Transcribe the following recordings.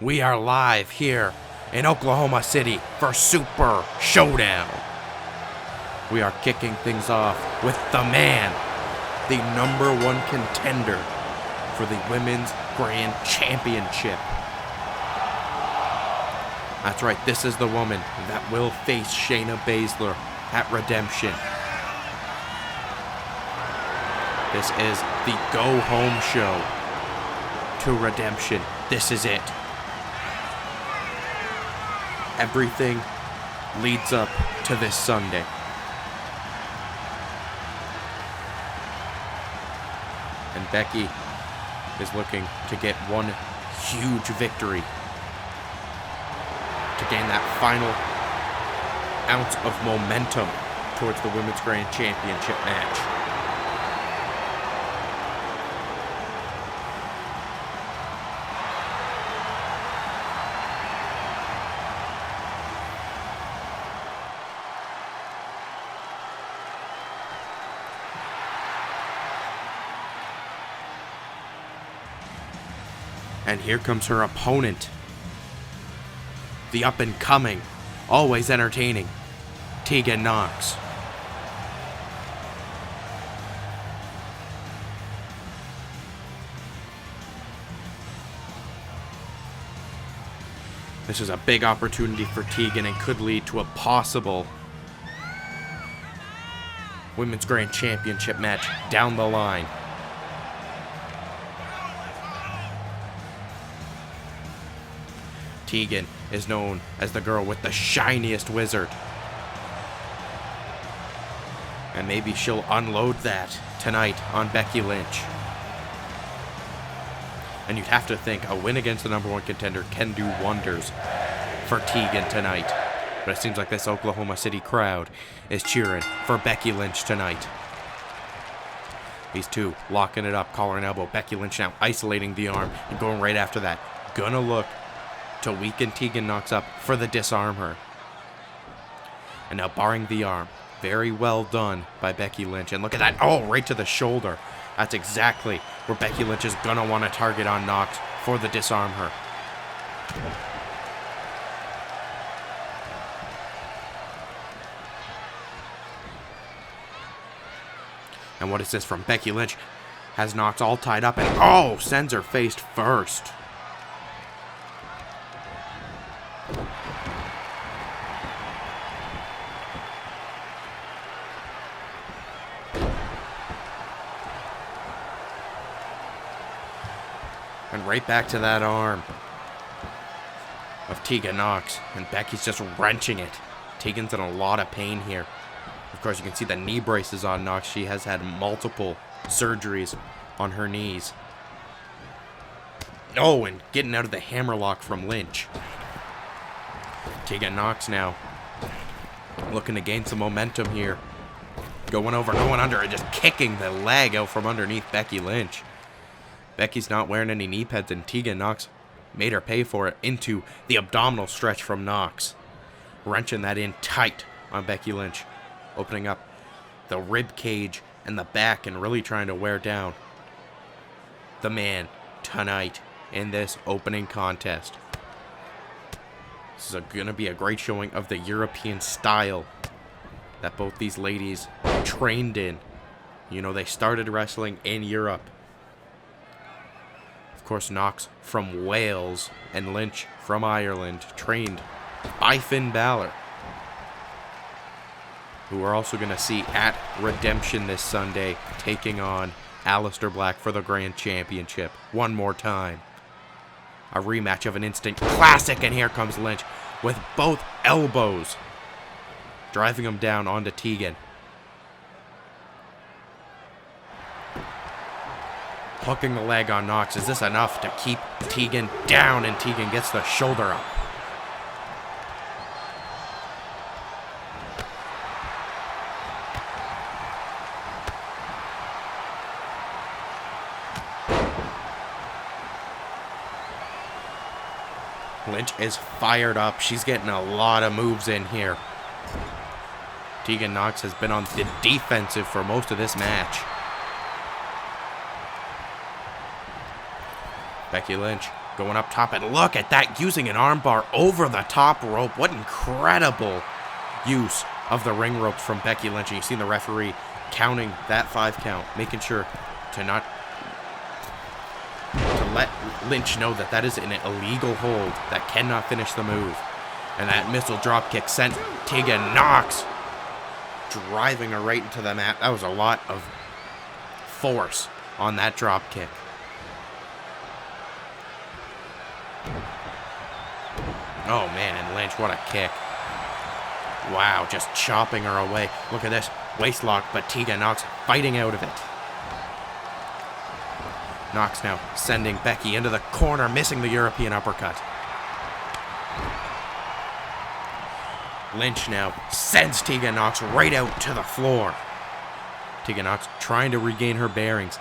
We are live here in Oklahoma City for Super Showdown. We are kicking things off with the man, the #1 contender for the Women's Grand Championship. That's right, this is the woman that will face Shayna Baszler at Redemption. This is the go-home show to Redemption. This is it. Everything leads up to this Sunday. And Becky is looking to get one huge victory to gain that final ounce of momentum towards the Women's Grand Championship match. And here comes her opponent, the up-and-coming, always entertaining, Tegan Nox. This is a big opportunity for Tegan and could lead to a possible Women's Grand Championship match down the line. Tegan is known as the girl with the shiniest wizard. And maybe she'll unload that tonight on Becky Lynch. And you'd have to think a win against the #1 contender can do wonders for Tegan tonight. But it seems like this Oklahoma City crowd is cheering for Becky Lynch tonight. These two locking it up, collar and elbow. Becky Lynch now isolating the arm and going right after that. Gonna look to weaken Tegan Nox up for the disarm her. And now barring the arm. Very well done by Becky Lynch. And look at that. Oh, right to the shoulder. That's exactly where Becky Lynch is going to want to target on Nox for the disarm her. And what is this from Becky Lynch? Has Nox all tied up and oh, sends her face first. And right back to that arm of Tegan Nox. And Becky's just wrenching it. Tegan's in a lot of pain here. Of course, you can see the knee braces on Nox. She has had multiple surgeries on her knees. Oh, and getting out of the hammerlock from Lynch. Tegan Nox now looking to gain some momentum here. Going over, going under, and just kicking the leg out from underneath Becky Lynch. Becky's not wearing any knee pads, and Tegan Nox made her pay for it into the abdominal stretch from Nox. Wrenching that in tight on Becky Lynch. Opening up the rib cage and the back and really trying to wear down the man tonight in this opening contest. This is going to be a great showing of the European style that both these ladies trained in. You know, they started wrestling in Europe. Of course, Nox from Wales and Lynch from Ireland, trained by Finn Balor, who we're also going to see at Redemption this Sunday, taking on Aleister Black for the Grand Championship one more time. A rematch of an instant classic, and here comes Lynch with both elbows, driving him down onto Tegan. Hooking the leg on Nox. Is this enough to keep Tegan down? And Tegan gets the shoulder up. Lynch is fired up. She's getting a lot of moves in here. Tegan Nox has been on the defensive for most of this match. Becky Lynch Going up top, and look at that, using an armbar over the top rope. What incredible use of the ring ropes from Becky Lynch. And you've seen the referee counting that 5 count, making sure to let Lynch know that that is an illegal hold that cannot finish the move. And that missile drop kick sent Tegan Nox driving her right into the mat. That was a lot of force on that drop kick. Oh man, and Lynch, what a kick. Wow, just chopping her away. Look at this waist lock, but Tegan Nox fighting out of it. Nox now sending Becky into the corner, missing the European uppercut. Lynch now sends Tegan Nox right out to the floor. Tegan Nox trying to regain her bearings,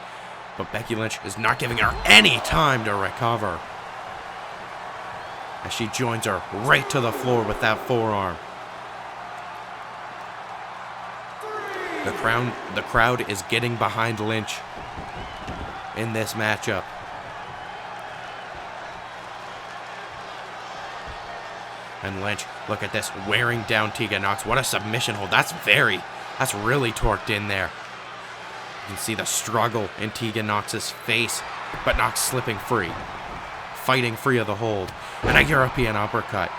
but Becky Lynch is not giving her any time to recover, as she joins her right to the floor with that forearm. The crowd is getting behind Lynch in this matchup. And Lynch, look at this, wearing down Tegan Nox. What a submission hold. That's really torqued in there. You can see the struggle in Tegan Nox's face, but Nox slipping free, fighting free of the hold. And a European uppercut,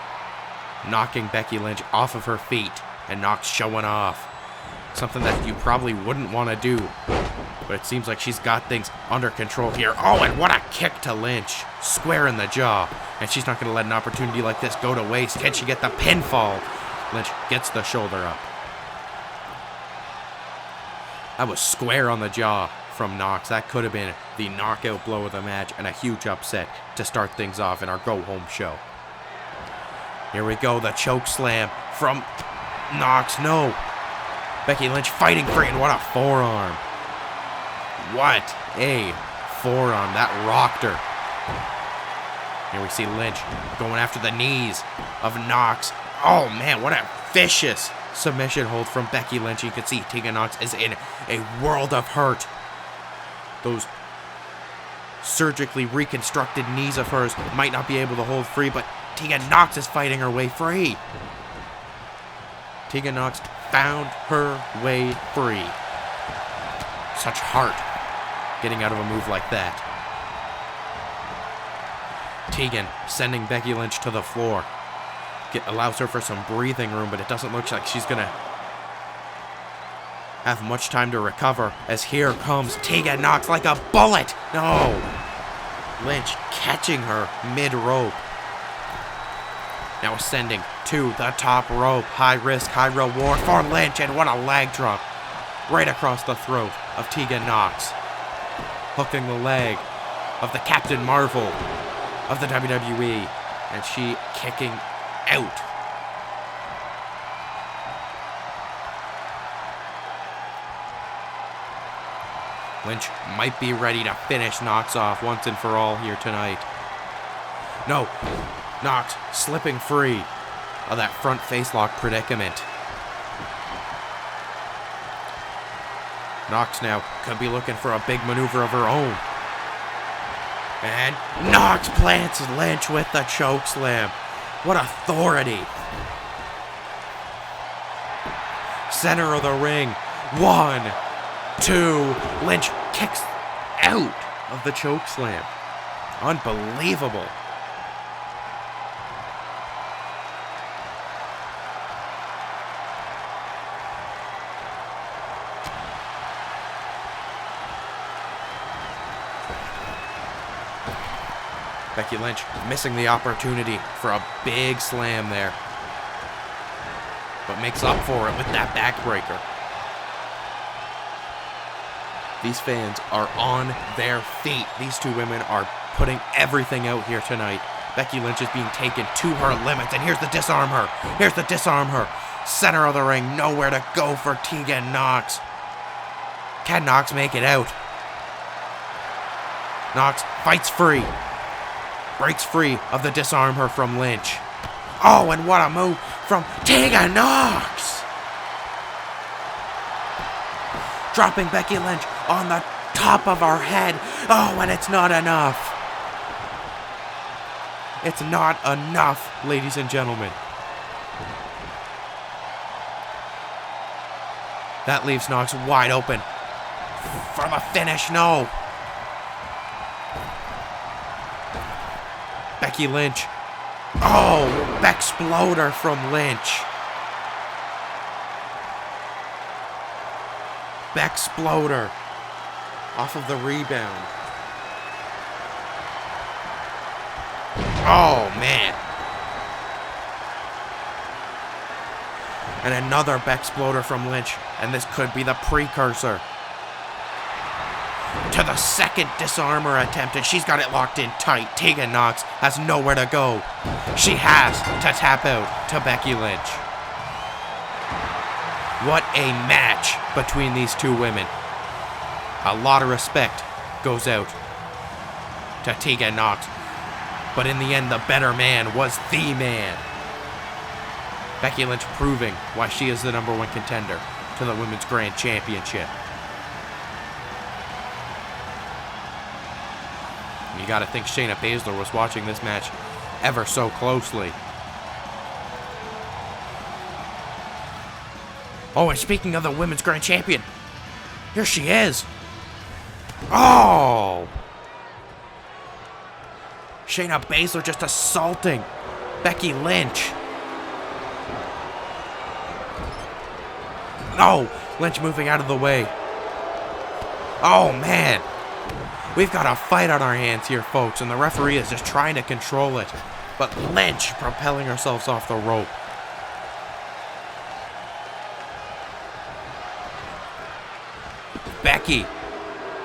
knocking Becky Lynch off of her feet, and Nox showing off. Something that you probably wouldn't want to do, but it seems like she's got things under control here. Oh, and what a kick to Lynch, square in the jaw. And she's not going to let an opportunity like this go to waste. Can she get the pinfall? Lynch gets the shoulder up. That was square on the jaw from Nox. That could have been the knockout blow of the match and a huge upset to start things off in our go-home show. Here we go, the choke slam from Nox. No. Becky Lynch fighting free, and what a forearm. What a forearm. That rocked her. Here we see Lynch going after the knees of Nox. Oh man, what a vicious submission hold from Becky Lynch. You can see Tegan Nox is in a world of hurt. Those surgically reconstructed knees of hers might not be able to hold free, but Tegan Nox is fighting her way free. Tegan Nox found her way free. Such heart getting out of a move like that. Tegan sending Becky Lynch to the floor. Allows her for some breathing room, but it doesn't look like she's going to have much time to recover, as here comes Tegan Nox like a bullet. No. Lynch catching her mid-rope. Now ascending to the top rope. High risk, high reward for Lynch, and what a leg drop right across the throat of Tegan Nox. Hooking the leg of the Captain Marvel of the WWE, and she kicking out. Lynch might be ready to finish Nox off once and for all here tonight. No, Nox slipping free of that front facelock predicament. Nox now could be looking for a big maneuver of her own. And Nox plants Lynch with the choke slam. What authority. Center of the ring. 1, 2. Lynch kicks out of the choke slam. Unbelievable. Becky Lynch missing the opportunity for a big slam there, but makes up for it with that backbreaker. These fans are on their feet. These two women are putting everything out here tonight. Becky Lynch is being taken to her limits, and here's the disarm her. Here's the disarm her. Center of the ring, nowhere to go for Tegan Nox. Can Nox make it out? Nox fights free. Breaks free of the disarm her from Lynch. Oh, and what a move from Tegan Nox! Dropping Becky Lynch on the top of her head. Oh, and it's not enough. It's not enough, ladies and gentlemen. That leaves Knox wide open for the finish. No. Becky Lynch. Oh, Bexploder from Lynch. Bexploder off of the rebound. Oh, man. And another Bexploder from Lynch. And this could be the precursor to the second disarmer attempt. And she's got it locked in tight. Tegan Knox has nowhere to go. She has to tap out to Becky Lynch. What a match between these two women. A lot of respect goes out to Tegan Knox. But in the end, the better man was the man. Becky Lynch proving why she is the #1 contender to the Women's Grand Championship. You gotta think Shayna Baszler was watching this match ever so closely. Oh, and speaking of the Women's Grand Champion, here she is. Oh! Shayna Baszler just assaulting Becky Lynch. No! Lynch moving out of the way. Oh, man. We've got a fight on our hands here, folks, and the referee is just trying to control it. But Lynch propelling herself off the rope. Becky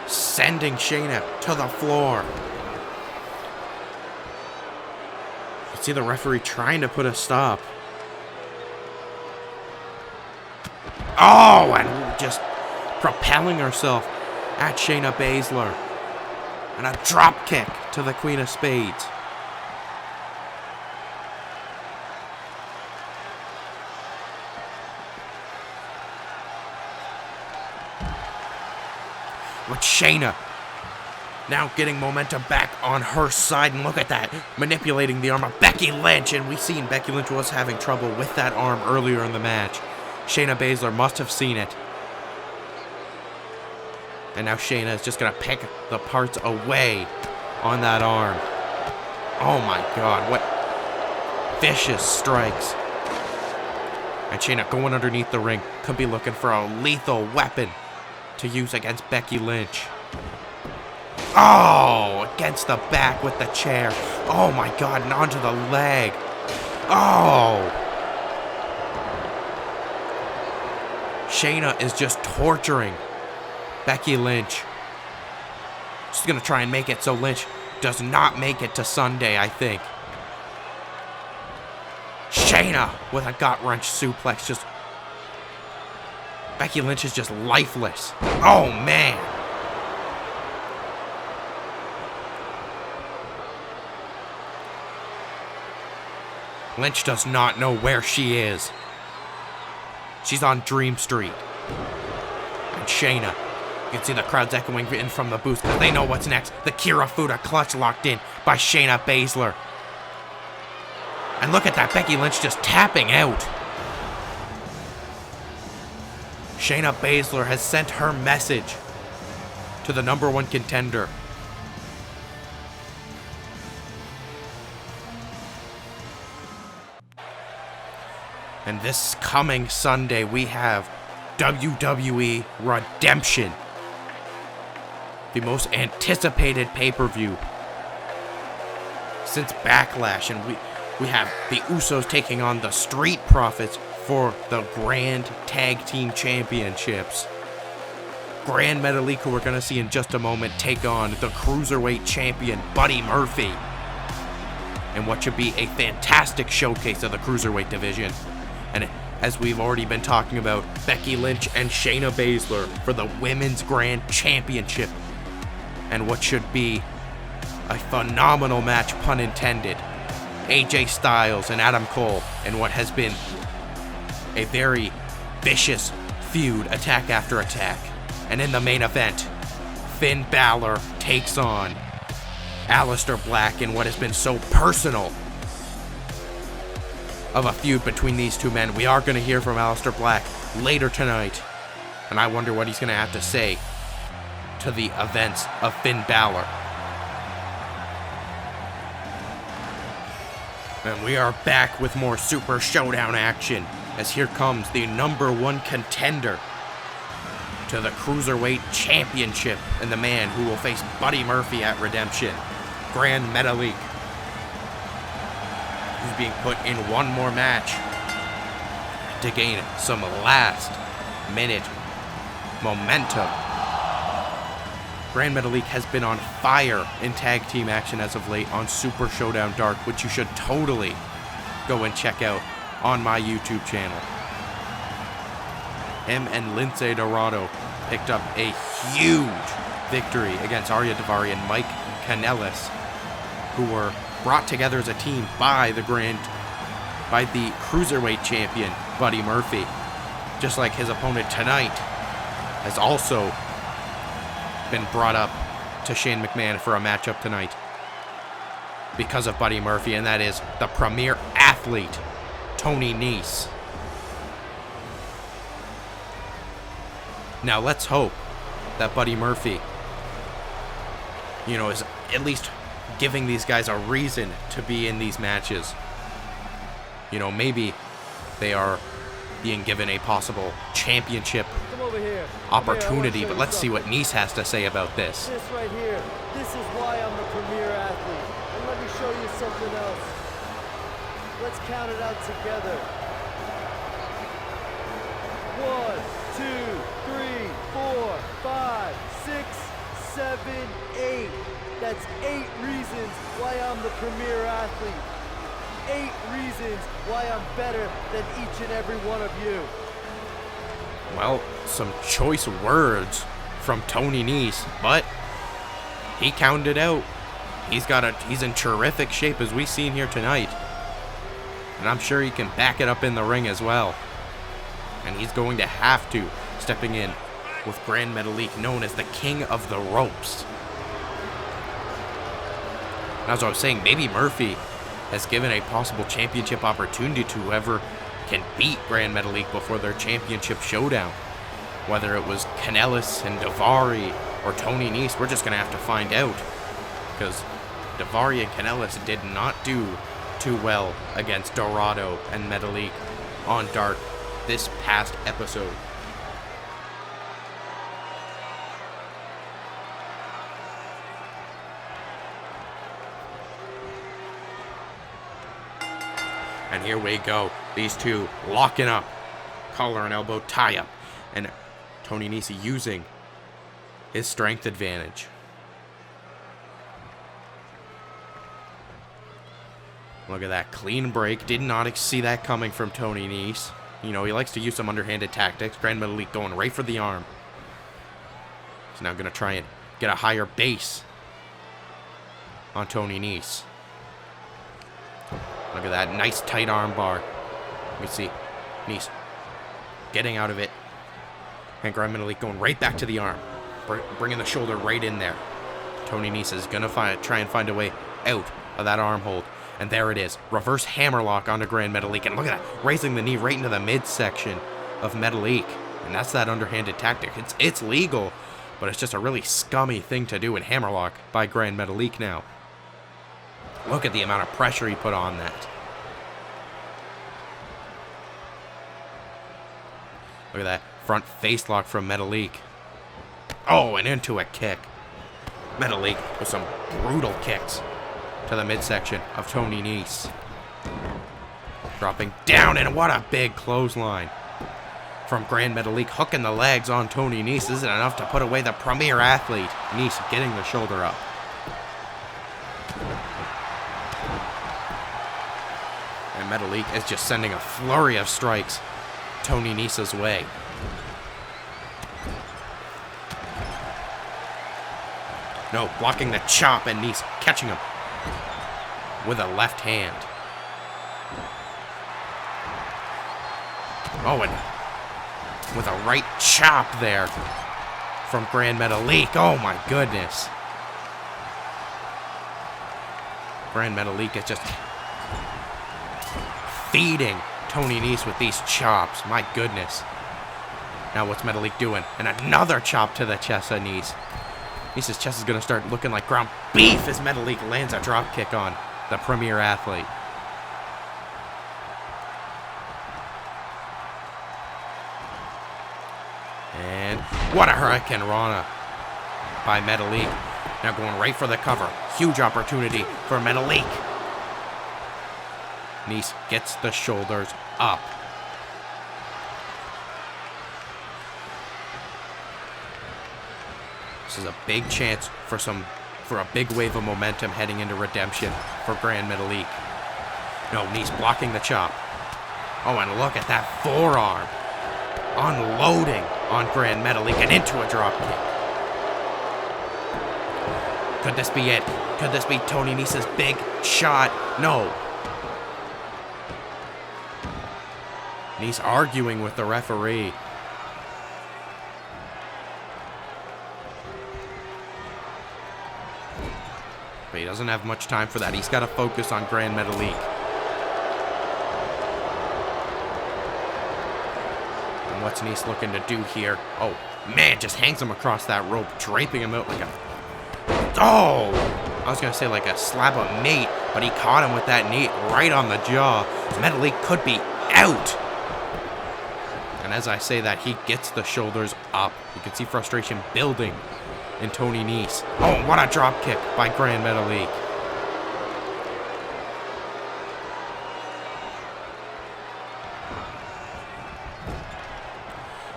sending Shayna to the floor. You see the referee trying to put a stop. Oh, and just propelling herself at Shayna Baszler. And a drop kick to the Queen of Spades. With Shayna now getting momentum back on her side. And look at that, manipulating the arm of Becky Lynch. And we've seen Becky Lynch was having trouble with that arm earlier in the match. Shayna Baszler must have seen it. And now Shayna is just going to pick the parts away on that arm. Oh my God, what vicious strikes. And Shayna going underneath the ring. Could be looking for a lethal weapon to use against Becky Lynch. Oh, against the back with the chair. Oh my God, and onto the leg. Oh. Shayna is just torturing Becky Lynch. She's going to try and make it so Lynch does not make it to Sunday, I think. Shayna with a gut-wrench suplex. Just Becky Lynch is just lifeless. Oh, man. Lynch does not know where she is. She's on Dream Street. And Shayna, you can see the crowd's echoing in from the booth because they know what's next. The Kira Fuda clutch locked in by Shayna Baszler. And look at that, Becky Lynch just tapping out. Shayna Baszler has sent her message to the #1 contender. And this coming Sunday, we have WWE Redemption. The most anticipated pay-per-view since Backlash. And we have the Usos taking on the Street Profits for the Grand Tag Team Championships. Grand Metalik, we're going to see in just a moment, take on the Cruiserweight Champion, Buddy Murphy. And what should be a fantastic showcase of the Cruiserweight division. And as we've already been talking about, Becky Lynch and Shayna Baszler for the Women's Grand Championship. And what should be a phenomenal match, pun intended. AJ Styles and Adam Cole in what has been a very vicious feud, attack after attack. And in the main event, Finn Balor takes on Aleister Black in what has been so personal of a feud between these two men. We are going to hear from Aleister Black later tonight, and I wonder what he's going to have to say to the events of Finn Balor. And we are back with more Super Showdown action, as here comes the #1 contender to the Cruiserweight Championship, and the man who will face Buddy Murphy at Redemption, Gran Metalik, who's being put in one more match to gain some last-minute momentum. Gran Metalik has been on fire in tag team action as of late on Super Showdown Dark, which you should totally go and check out on my YouTube channel. Him and Lince Dorado picked up a huge victory against Arya Daivari and Mike Kanellis, who were brought together as a team by the Cruiserweight champion, Buddy Murphy. Just like his opponent tonight has also been brought up to Shane McMahon for a matchup tonight because of Buddy Murphy, and that is the premier athlete, Tony Nese. Now let's hope that Buddy Murphy, is at least giving these guys a reason to be in these matches. Maybe they are being given a possible championship opportunity, but let's see what Nese has to say about this. This right here, this is why I'm the premier athlete. And let me show you something else. Let's count it out together. 1, 2, 3, 4, 5, 6, 7, 8. That's 8 reasons why I'm the premier athlete. 8 reasons why I'm better than each and every one of you. Well, some choice words from Tony Nese, but he counted out. He's in terrific shape, as we've seen here tonight. And I'm sure he can back it up in the ring as well. And he's going to have to, stepping in with Gran Metalik, known as the King of the Ropes. And as I was saying, maybe Murphy has given a possible championship opportunity to whoever can beat Gran Metalik before their championship showdown. Whether it was Kanellis and Daivari or Tony Nese, we're just going to have to find out. Because Daivari and Kanellis did not do too well against Dorado and Metalik on Dark this past episode. And here we go. These two locking up. Collar and elbow tie up. And Tony Nese using his strength advantage. Look at that. Clean break. Did not see that coming from Tony Nese. He likes to use some underhanded tactics. Gran Metalik going right for the arm. He's now going to try and get a higher base on Tony Nese. Look at that. Nice tight arm bar. We see Nese getting out of it. And Gran Metalik going right back to the arm. Bringing the shoulder right in there. Tony Nese is going to try and find a way out of that arm hold. And there it is. Reverse hammerlock onto Gran Metalik. And look at that. Raising the knee right into the midsection of Metalik. And that's that underhanded tactic. It's legal, but it's just a really scummy thing to do in hammerlock by Gran Metalik now. Look at the amount of pressure he put on that. Look at that front face lock from Metalik. Oh, and into a kick. Metalik with some brutal kicks to the midsection of Tony Nese. Dropping down, and what a big clothesline from Gran Metalik, hooking the legs on Tony Nese. Isn't enough to put away the premier athlete. Nese getting the shoulder up. And Metalik is just sending a flurry of strikes Tony Nese's way. No, blocking the chop, and Nese catching him with a left hand. Oh, and with a right chop there from Gran Metalik. Oh my goodness. Grand Metalik is just feeding Tony Nese with these chops. My goodness. Now what's Metalik doing? And another chop to the chest of Nese. Nese's chest is going to start looking like ground beef as Metalik lands a drop kick on the premier athlete. And what a Hurricane Rana by Metalik. Now going right for the cover. Huge opportunity for Metalik. Nese gets the shoulders up. This is a big chance for a big wave of momentum heading into Redemption for Grand Metalik. No, Nese blocking the chop. Oh, and look at that forearm. Unloading on Grand Metalik and into a drop kick. Could this be it? Could this be Tony Nese's big shot? No. Nese arguing with the referee. But he doesn't have much time for that. He's got to focus on Grand Metalik. And what's Nese looking to do here? Oh, man, just hangs him across that rope, draping him out like a... Oh! I was going to say like a slab of meat, but he caught him with that knee right on the jaw. So Metalik could be out. And as I say that, he gets the shoulders up. You can see frustration building in Tony Nese. Oh, what a drop kick by Grand Metalik.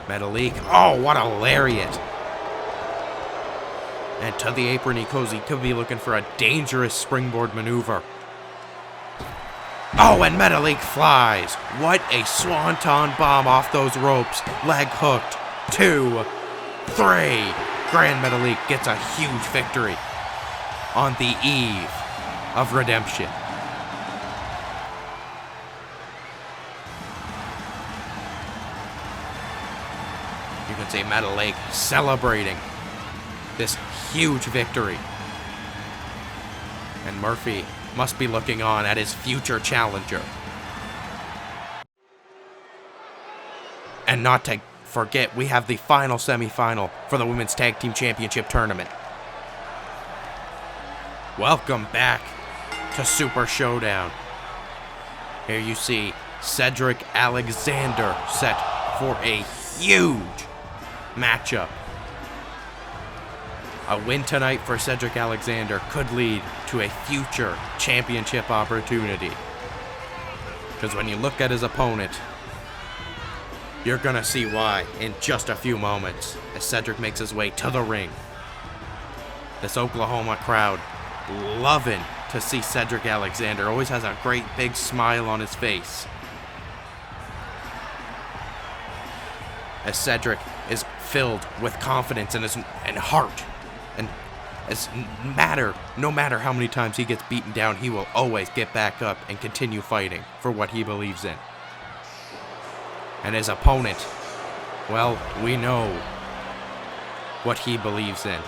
Metalik. Oh, what a lariat. And to the apron he goes. He could be looking for a dangerous springboard maneuver. Oh, and Metalik flies. What a swanton bomb off those ropes. Leg hooked. 2, 3. Grand Metalik gets a huge victory on the eve of Redemption. You can see Metalik celebrating this huge victory. And Murphy must be looking on at his future challenger. And not to forget, we have the final semifinal for the Women's Tag Team Championship Tournament. Welcome back to Super Showdown. Here you see Cedric Alexander set for a huge matchup. A win tonight for Cedric Alexander could lead to a future championship opportunity. Because when you look at his opponent, you're gonna see why in just a few moments as Cedric makes his way to the ring. This Oklahoma crowd loving to see Cedric Alexander. Always has a great big smile on his face. As Cedric is filled with confidence and heart. And no matter how many times he gets beaten down, he will always get back up and continue fighting for what he believes in. And his opponent, well, we know what he believes in,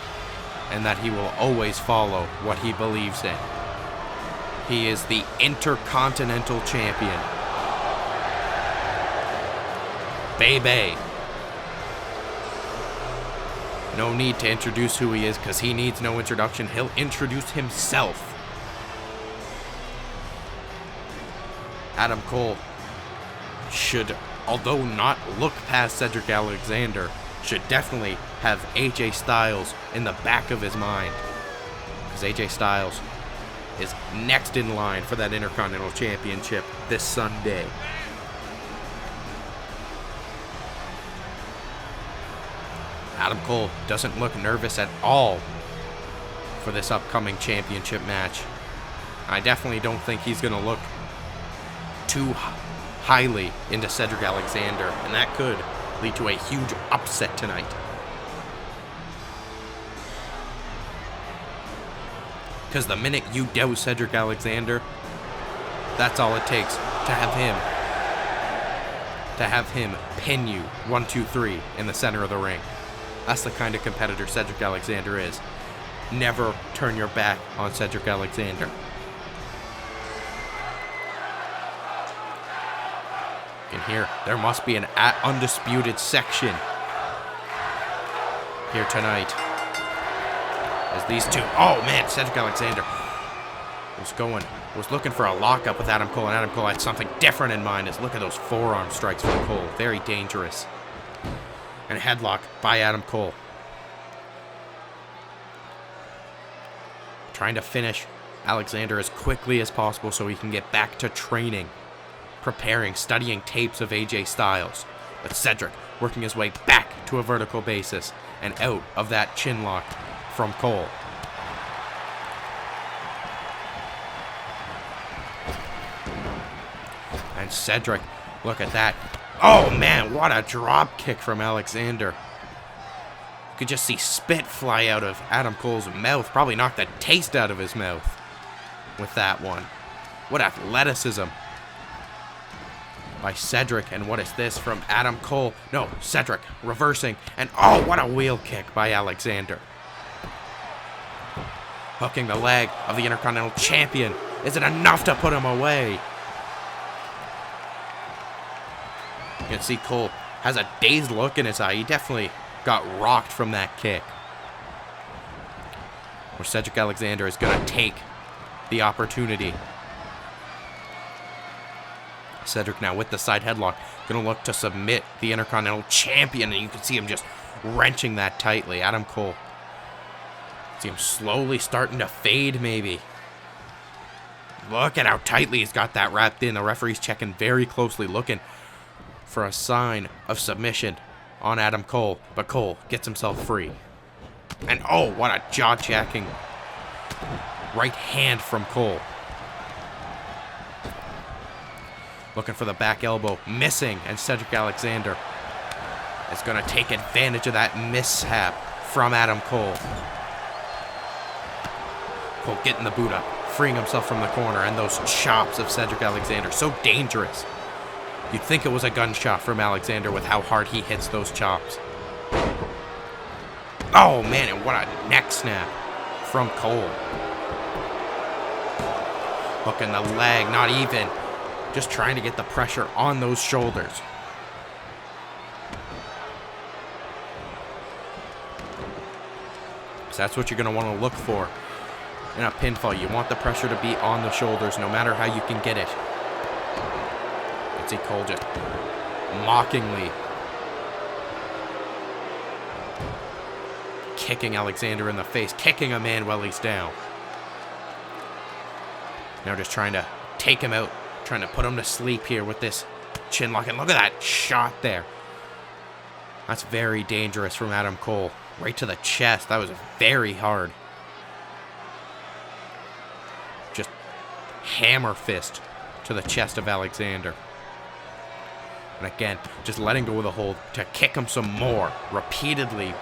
and that he will always follow what he believes in. He is the Intercontinental Champion. Baby. No need to introduce who he is, because he needs no introduction. He'll introduce himself. Adam Cole should, although not look past Cedric Alexander, should definitely have AJ Styles in the back of his mind. Because AJ Styles is next in line for that Intercontinental Championship this Sunday. Adam Cole doesn't look nervous at all for this upcoming championship match. I definitely don't think he's going to look too highly into Cedric Alexander, and that could lead to a huge upset tonight. Because the minute you doubt Cedric Alexander, that's all it takes to have him pin you 1, 2, 3 in the center of the ring. That's the kind of competitor Cedric Alexander is. Never turn your back on Cedric Alexander. You can hear there must be an undisputed section here tonight. As these two, oh man, Cedric Alexander was looking for a lockup with Adam Cole, and Adam Cole had something different in mind. As look at those forearm strikes from Cole, very dangerous. And a headlock by Adam Cole. Trying to finish Alexander as quickly as possible so he can get back to training, preparing, studying tapes of AJ Styles. But Cedric working his way back to a vertical basis and out of that chin lock from Cole. And Cedric, look at that. Oh man, what a drop kick from Alexander. You could just see spit fly out of Adam Cole's mouth. Probably knocked the taste out of his mouth with that one. What athleticism by Cedric. And what is this from Adam Cole? No, Cedric reversing. And oh, what a wheel kick by Alexander. Hooking the leg of the Intercontinental Champion. Is it enough to put him away? You can see Cole has a dazed look in his eye. He definitely got rocked from that kick. Where Cedric Alexander is going to take the opportunity. Cedric now with the side headlock. Going to look to submit the Intercontinental Champion. And you can see him just wrenching that tightly. Adam Cole. See him slowly starting to fade maybe. Look at how tightly he's got that wrapped in. The referee's checking very closely, looking for a sign of submission on Adam Cole. But Cole gets himself free. And oh, what a jaw-jacking right hand from Cole. Looking for the back elbow, missing, and Cedric Alexander is going to take advantage of that mishap from Adam Cole. Cole getting the boot up, freeing himself from the corner, and those chops of Cedric Alexander, so dangerous. You'd think it was a gunshot from Alexander with how hard he hits those chops. Oh man, and what a neck snap from Cole. Hooking the leg, not even. Just trying to get the pressure on those shoulders. So that's what you're going to want to look for in a pinfall. You want the pressure to be on the shoulders no matter how you can get it. You can see Cole just mockingly kicking Alexander in the face, kicking a man while he's down. Now just trying to take him out, trying to put him to sleep here with this chin lock. And look at that shot there. That's very dangerous from Adam Cole. Right to the chest. That was very hard. Just hammer fist to the chest of Alexander. And again, just letting go of the hold to kick him some more. Repeatedly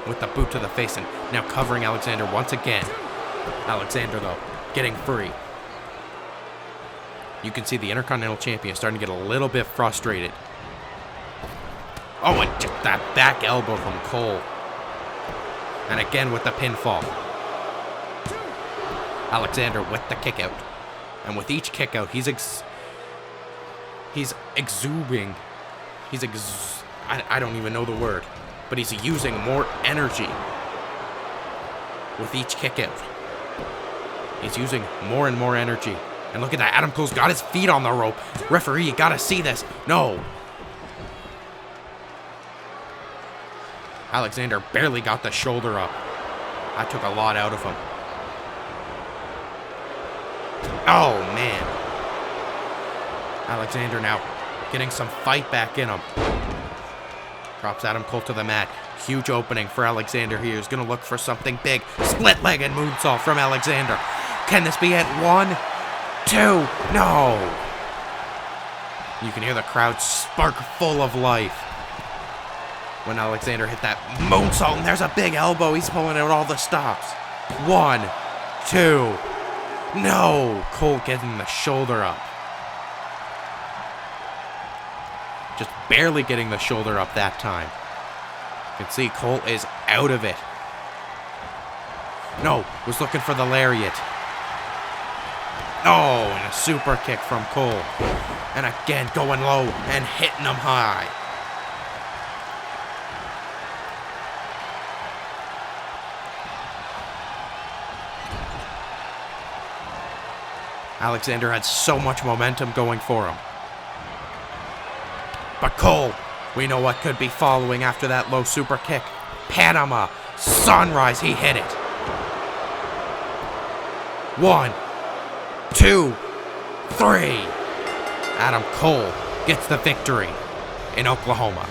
with the boot to the face. And now covering Alexander once again. Alexander, though, getting free. You can see the Intercontinental Champion starting to get a little bit frustrated. Oh, and just that back elbow from Cole. And again with the pinfall. Alexander with the kick out. And with each kick out, he's exuding. I don't even know the word. But he's using more energy with each kick out. He's using more and more energy. And look at that. Adam Cole's got his feet on the rope. Referee, you gotta see this. No. Alexander barely got the shoulder up. That took a lot out of him. Oh, man. Alexander now getting some fight back in him. Drops Adam Cole to the mat. Huge opening for Alexander here. He's going to look for something big. Split-legged moonsault from Alexander. Can this be it? 1, 2, no. You can hear the crowd spark full of life when Alexander hit that moonsault, and there's a big elbow. He's pulling out all the stops. 1, 2, no. Cole getting the shoulder up. Just barely getting the shoulder up that time. You can see Cole is out of it. No, was looking for the lariat. Oh, and a super kick from Cole. And again, going low and hitting him high. Alexander had so much momentum going for him. But Cole, we know what could be following after that low super kick. Panama Sunrise, he hit it. 1, 2, 3. Adam Cole gets the victory in Oklahoma.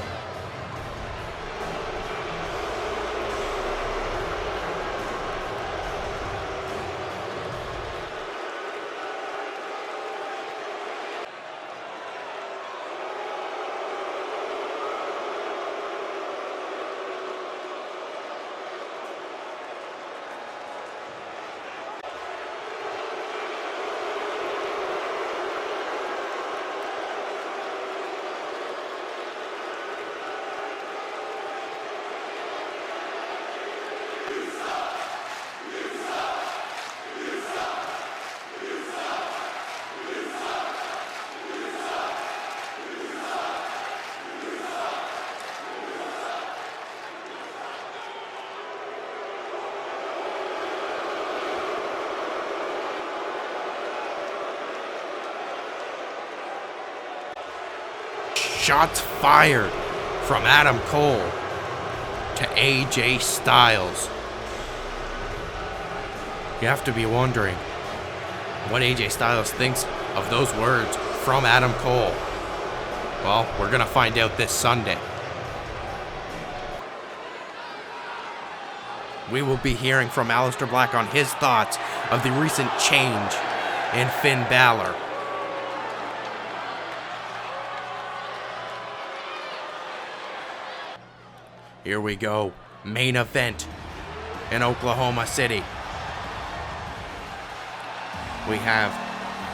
Shots fired from Adam Cole to AJ Styles. You have to be wondering what AJ Styles thinks of those words from Adam Cole. Well, we're going to find out this Sunday. We will be hearing from Aleister Black on his thoughts of the recent change in Finn Balor. Here we go. Main event in Oklahoma City. We have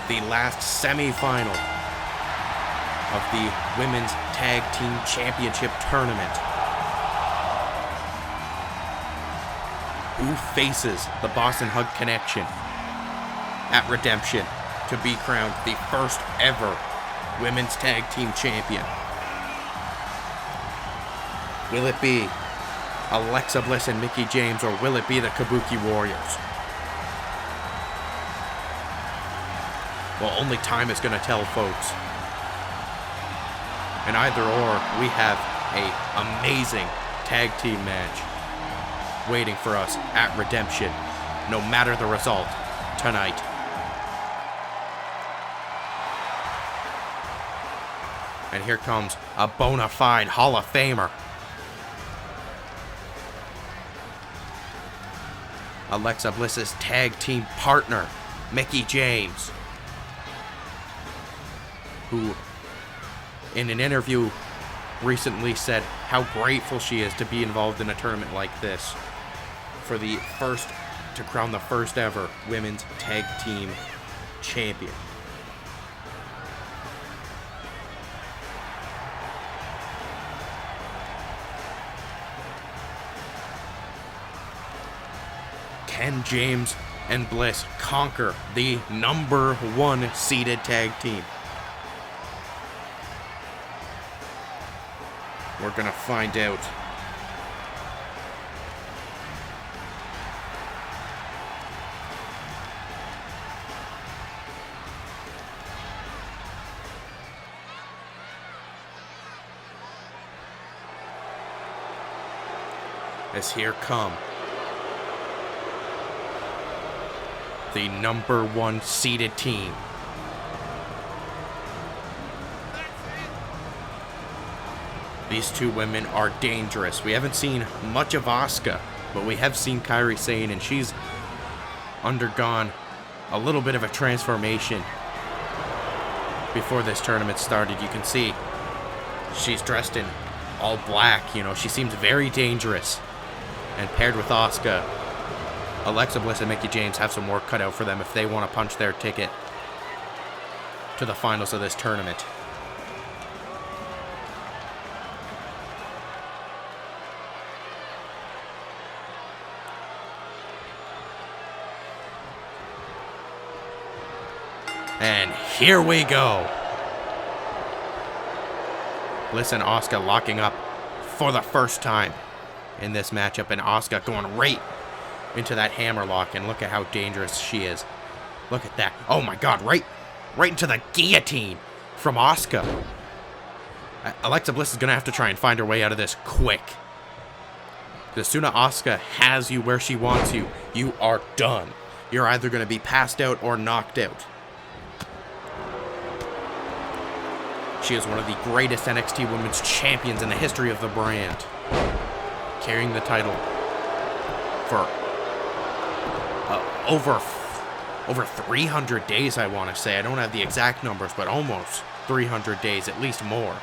the last semi-final of the Women's Tag Team Championship Tournament. Who faces the Boston Hug Connection at Redemption to be crowned the first ever Women's Tag Team Champion? Will it be Alexa Bliss and Mickie James, or will it be the Kabuki Warriors? Well, only time is going to tell, folks. And either or, we have an amazing tag team match waiting for us at Redemption, no matter the result tonight. And here comes a bona fide Hall of Famer. Alexa Bliss's tag team partner, Mickie James, who in an interview recently said how grateful she is to be involved in a tournament like this to crown the first ever Women's Tag Team Champion. Can James and Bliss conquer the number 1 seeded tag team? We're gonna find out. As here come the number 1 seeded team. These two women are dangerous. We haven't seen much of Asuka, but we have seen Kairi Sane, and she's undergone a little bit of a transformation before this tournament started. You can see she's dressed in all black. You know, she seems very dangerous. And paired with Asuka, Alexa Bliss and Mickie James have some work cut out for them if they want to punch their ticket to the finals of this tournament. And here we go. Bliss and Asuka locking up for the first time in this matchup. And Asuka going right into that hammerlock. And look at how dangerous she is. Look at that. Oh my god, right into the guillotine from Asuka. Alexa Bliss is going to have to try and find her way out of this quick. As soon as Asuka has you where she wants you, you are done. You're either going to be passed out or knocked out. She is one of the greatest NXT Women's Champions in the history of the brand. Carrying the title for over 300 days, I want to say. I don't have the exact numbers, but almost 300 days, at least more.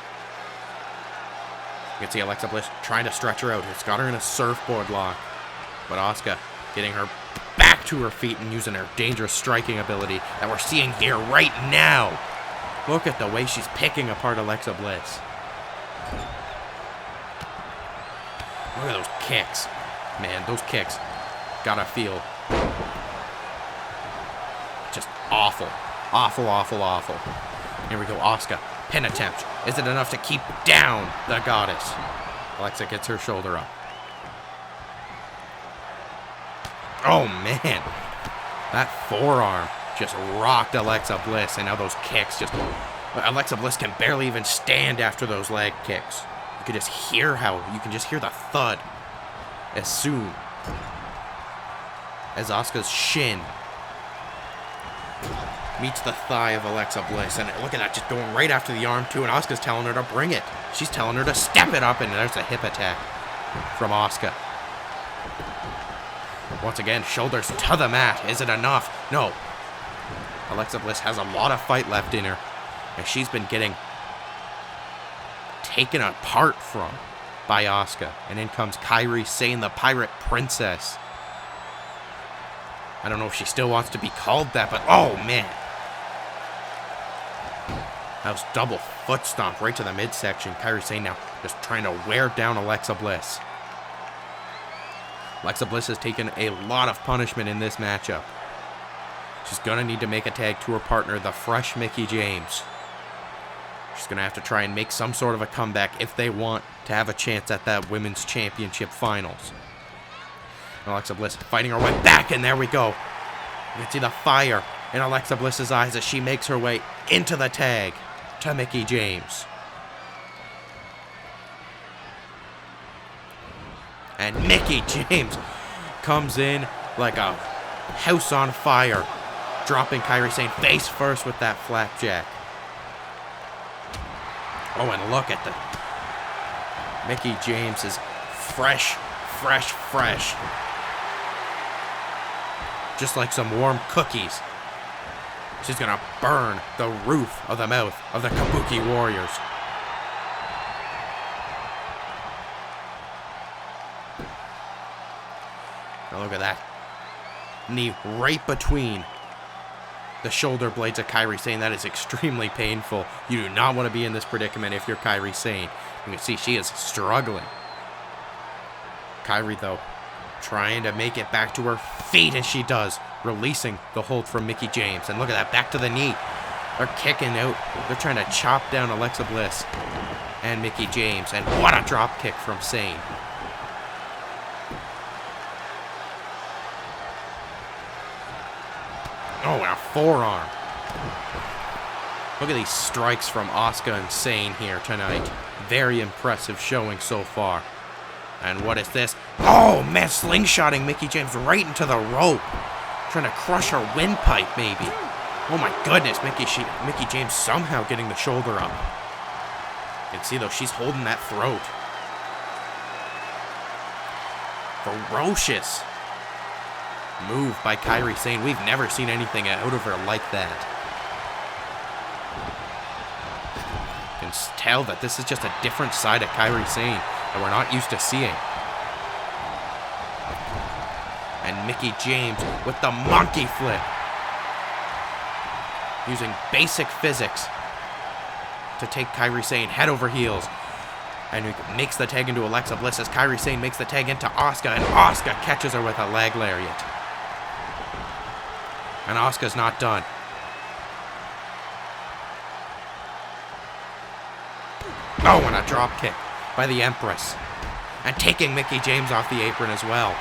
You can see Alexa Bliss trying to stretch her out. It's got her in a surfboard lock. But Asuka getting her back to her feet and using her dangerous striking ability that we're seeing here right now. Look at the way she's picking apart Alexa Bliss. Look at those kicks. Man, those kicks gotta feel just awful. Awful, awful, awful. Here we go, Asuka. Pin attempt. Is it enough to keep down the goddess? Alexa gets her shoulder up. Oh, man. That forearm just rocked Alexa Bliss. And now those kicks just... Alexa Bliss can barely even stand after those leg kicks. You can just hear the thud as soon as Asuka's shin meets the thigh of Alexa Bliss. And look at that, just going right after the arm too. And Asuka's telling her to bring it. She's telling her to step it up. And there's a hip attack from Asuka. Once again, shoulders to the mat. Is it enough? No. Alexa Bliss has a lot of fight left in her. And she's been getting taken apart from by Asuka. And in comes Kairi Sane, the Pirate Princess. I don't know if she still wants to be called that, but oh man. That was double foot stomp right to the midsection. Kairi Sane now just trying to wear down Alexa Bliss. Alexa Bliss has taken a lot of punishment in this matchup. She's going to need to make a tag to her partner, the fresh Mickie James. She's going to have to try and make some sort of a comeback if they want to have a chance at that Women's Championship Finals. And Alexa Bliss fighting her way back, and there we go. You can see the fire in Alexa Bliss's eyes as she makes her way into the tag to Mickie James. And Mickie James comes in like a house on fire, dropping Kairi Sane face first with that flapjack. Oh, and look at the... Mickie James is fresh. Just like some warm cookies. She's gonna burn the roof of the mouth of the Kabuki Warriors. Now look at that. Knee right between the shoulder blades of Kairi Sane. That is extremely painful. You do not want to be in this predicament if you're Kairi Sane. You can see she is struggling. Kairi, though, trying to make it back to her feet, and she does, releasing the hold from Mickie James. And look at that, back to the knee. They're kicking out. They're trying to chop down Alexa Bliss and Mickie James. And what a drop kick from Sane. Oh, and a forearm. Look at these strikes from Asuka and Sane here tonight. Very impressive showing so far. And what is this? Oh, man, slingshotting Mickie James right into the rope. Trying to crush her windpipe, maybe. Oh, my goodness, Mickie James somehow getting the shoulder up. You can see, though, she's holding that throat. Ferocious move by Kairi Sane. We've never seen anything out of her like that. You can tell that this is just a different side of Kairi Sane that we're not used to seeing. And Mickie James with the monkey flip. Using basic physics to take Kairi Sane head over heels. And he makes the tag into Alexa Bliss as Kairi Sane makes the tag into Asuka. And Asuka catches her with a leg lariat. And Asuka's not done. Oh, and a drop kick by the Empress. And taking Mickie James off the apron as well.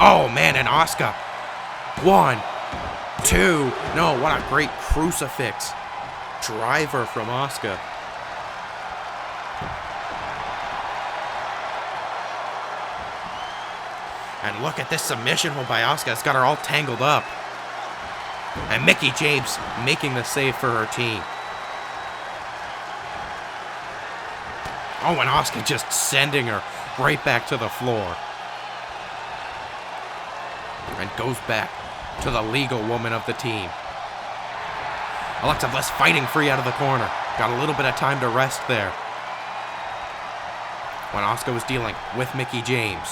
Oh, man, and Asuka. 1, 2. No, what a great crucifix driver from Asuka. And look at this submission hold by Asuka. It's got her all tangled up. And Mickie James making the save for her team. Oh, and Asuka just sending her right back to the floor. And goes back to the legal woman of the team. Alexa Bliss fighting free out of the corner. Got a little bit of time to rest there. When Asuka was dealing with Mickie James.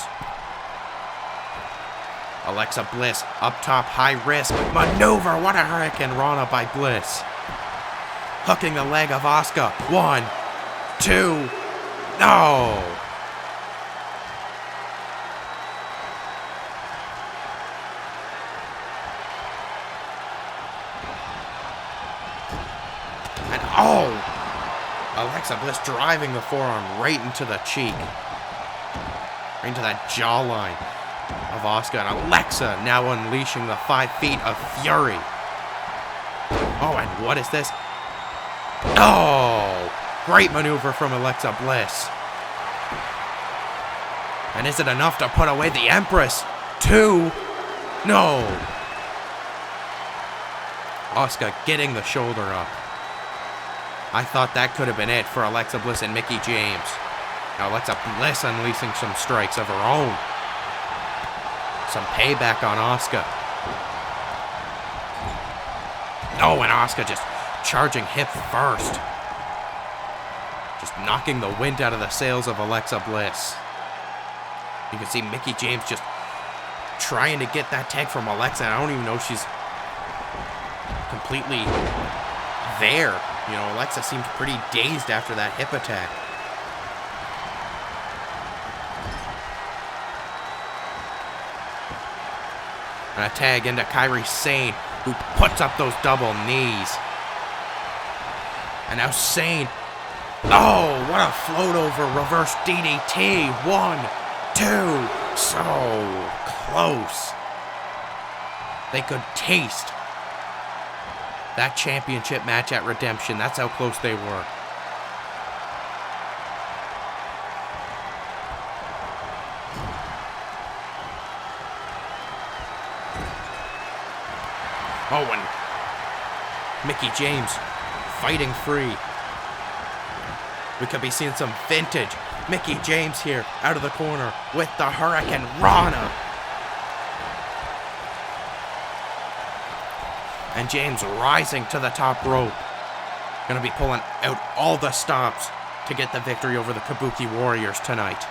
Alexa Bliss up top, high risk maneuver. What a Hurricane Rana by Bliss. Hooking the leg of Asuka. 1, 2. No. And oh, Alexa Bliss driving the forearm right into the cheek. Right into that jawline of Asuka. And Alexa now unleashing the 5 feet of fury. Oh, and what is this? Oh, great maneuver from Alexa Bliss. And is it enough to put away the Empress? 2. No. Asuka getting the shoulder up. I thought that could have been it for Alexa Bliss and Mickie James. Now Alexa Bliss unleashing some strikes of her own. Some payback on Asuka. Oh, and Asuka just charging hip first. Just knocking the wind out of the sails of Alexa Bliss. You can see Mickie James just trying to get that tag from Alexa. And I don't even know if she's completely there. You know, Alexa seemed pretty dazed after that hip attack. And a tag into Kairi Sane, who puts up those double knees. And now Sane. Oh, what a float over reverse DDT. 1, 2. So close. They could taste that championship match at Redemption. That's how close they were. Oh, and Mickie James fighting free. We could be seeing some vintage Mickie James here out of the corner with the Hurricane Rana. And James rising to the top rope. Gonna be pulling out all the stops to get the victory over the Kabuki Warriors tonight.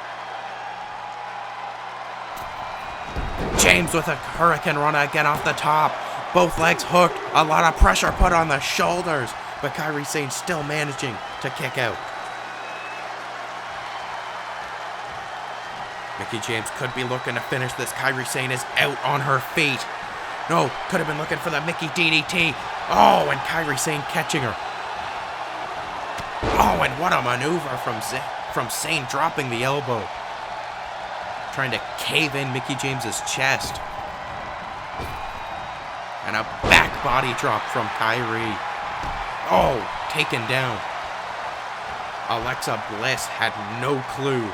James with a Hurricane Rana again off the top. Both legs hooked. A lot of pressure put on the shoulders. But Kairi Sane still managing to kick out. Mickie James could be looking to finish this. Kairi Sane is out on her feet. No, could have been looking for the Mickie DDT. Oh, and Kairi Sane catching her. Oh, and what a maneuver from Sane dropping the elbow. Trying to cave in Mickie James's chest. And a back body drop from Kairi. Oh, taken down. Alexa Bliss had no clue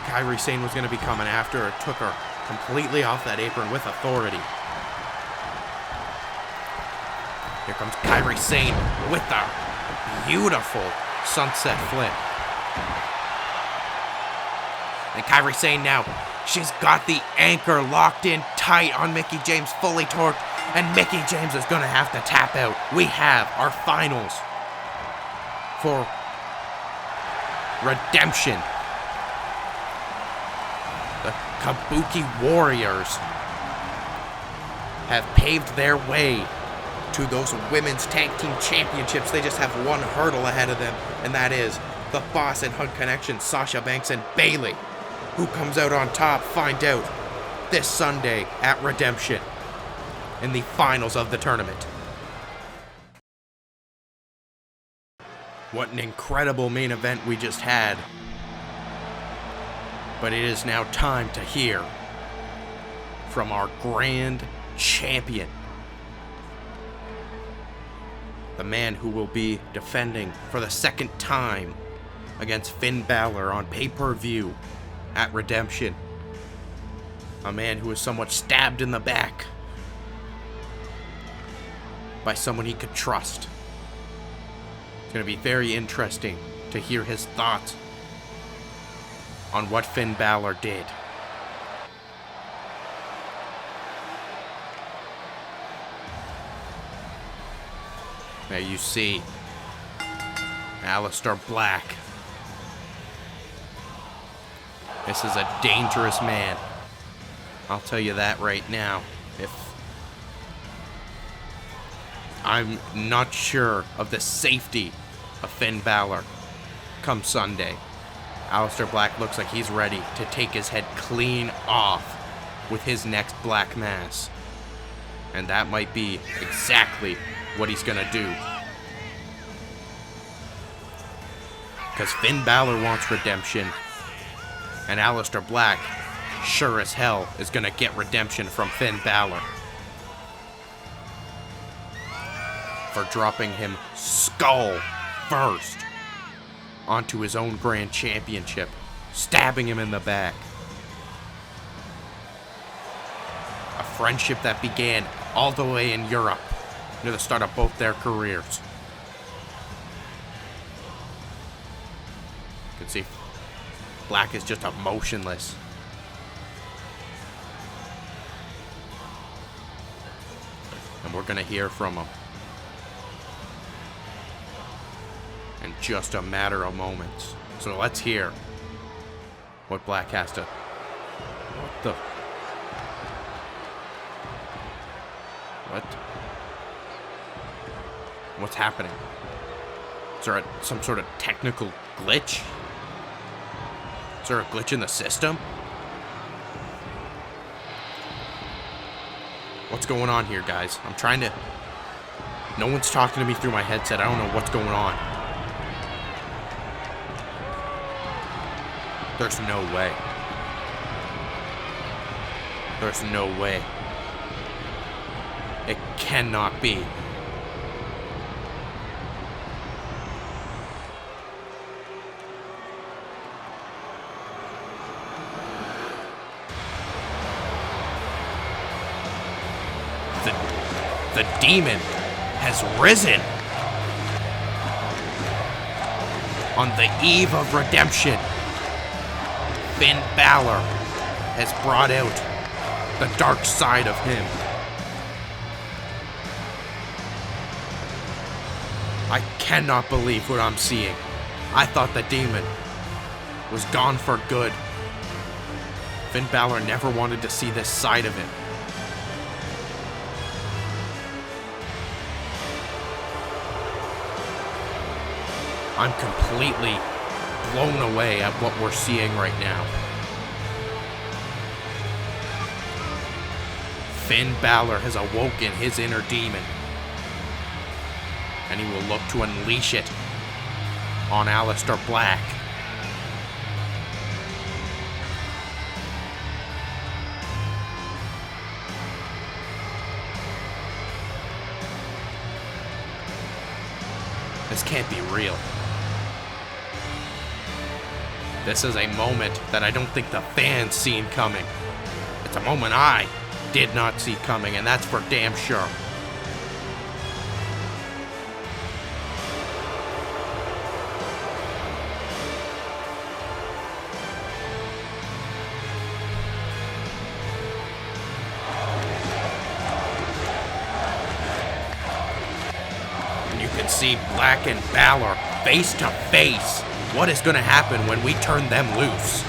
Kairi Sane was going to be coming after her. Took her completely off that apron with authority. Here comes Kairi Sane with the beautiful sunset flip. And Kairi Sane now, she's got the anchor locked in tight on Mickie James, fully torqued. And Mickie James is going to have to tap out. We have our finals for Redemption. The Kabuki Warriors have paved their way to those women's tag team championships. They just have one hurdle ahead of them, and that is the Boss and Hug Connection, Sasha Banks and Bayley. Who comes out on top? Find out this Sunday at Redemption in the finals of the tournament. What an incredible main event we just had. But it is now time to hear from our grand champion. The man who will be defending for the second time against Finn Balor on pay-per-view at Redemption. A man who was somewhat stabbed in the back by someone he could trust. It's going to be very interesting to hear his thoughts on what Finn Balor did. There you see Aleister Black. This is a dangerous man. I'll tell you that right now. I'm not sure of the safety of Finn Balor come Sunday. Aleister Black looks like he's ready to take his head clean off with his next black mass. And that might be exactly what he's gonna do. Because Finn Balor wants redemption, and Aleister Black sure as hell is gonna get redemption from Finn Balor for dropping him skull first onto his own grand championship, stabbing him in the back. A friendship that began all the way in Europe near the start of both their careers. You can see Black is just emotionless. And we're gonna hear from him in just a matter of moments. So let's hear what Black has to... What's happening? Is there some sort of technical glitch? Is there a glitch in the system? What's going on here, guys? I'm trying to... No one's talking to me through my headset. I don't know what's going on. There's no way. There's no way. It cannot be. The demon has risen on the eve of redemption. Finn Balor has brought out the dark side of him. I cannot believe what I'm seeing. I thought the demon was gone for good. Finn Balor never wanted to see this side of him. I'm completely blown away at what we're seeing right now. Finn Balor has awoken his inner demon, and he will look to unleash it on Aleister Black. This can't be real. This is a moment that I don't think the fans seen coming. It's a moment I did not see coming, and that's for damn sure. And you can see Black and Balor face to face. What is going to happen when we turn them loose?